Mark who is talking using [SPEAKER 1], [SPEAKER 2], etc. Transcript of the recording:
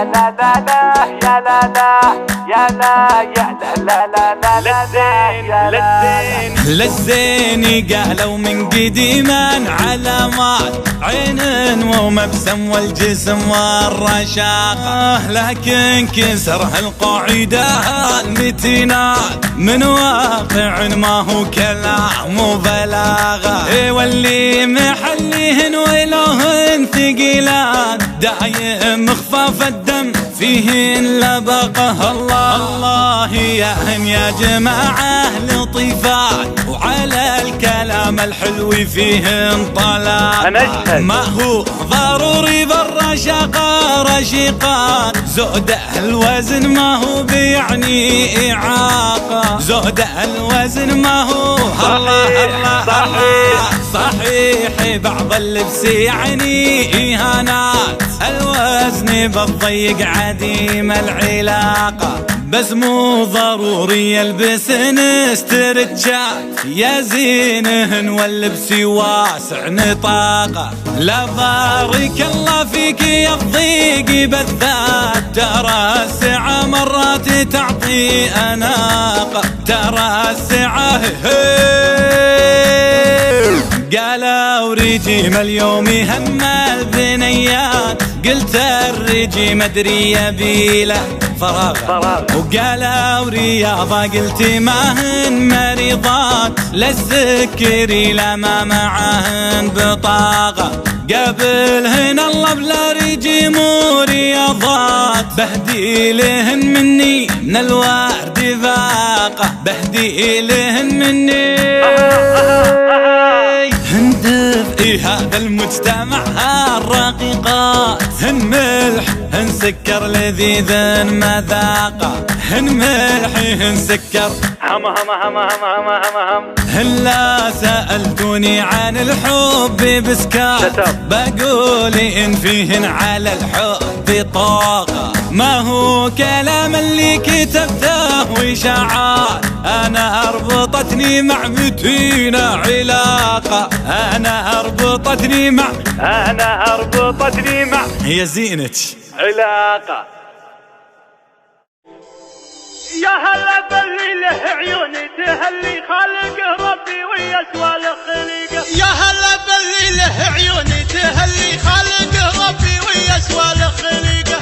[SPEAKER 1] لا لا لا يا لا لا يا لا يا لا لا لا لا لا
[SPEAKER 2] للزين قالوا من قديما علامات عين ومبسم والجسم والرشاقة، لكن كسر هالقاعدة المتينات من واقع ما هو كلام وبلاغة، واللي محليهن ولهن ثقيلات دايم خفاف الدم فيهن لبقه. الله الله ياهن يا جماعة لطيفات وعلى الكلام الحلو فيهن طلاقة، ما هو ضروري بالرشاقة رشيقات، زود الوزن ما هو بيعني إعاقة، زود الوزن ما هو الله الله صحيح صحيح بعض اللبس يعني إهانات، الوزن بالضيق عديم العلاقة، بس مو ضروري يلبسن استرتشات يا زينهن واللبس واسع نطاقة. لا بارك الله فيك يا الضيق بالذات، ترى السعة مرات تعطي أناقة، ترى السعة قالوا رجيم اليوم هم البنيات، قلت الرجيم ادري يبيله فراغ، وقالوا رياضة قلت ما هن مريضات، للسكري لما معهن بطاقة، قابلهن الله بلا رجيم ورياضات، بهدي لهن مني من الورد باقة، بهدي لهن مني هندفئي هذا المجتمع هالرقيقات، هن ملح هن سكر لذيذ مذاقة، هن ملحي هن سكر هم هم هم هم هم هم هم، هلا سألتوني عن الحب بسكات، بقول إن فيهن على الحب طاقة، ما هو كلام اللي كتبته وإشاعات، أنا أربطتني مع متينة علاقة، أنا أربطتني مع هي زينة علاقة.
[SPEAKER 1] يا هلا باللي له عيون تهلي خالق ربي ويسوى الخليقة،
[SPEAKER 3] يا هلا باللي له عيون تهلي خالق ربي ويسوى الخليقة.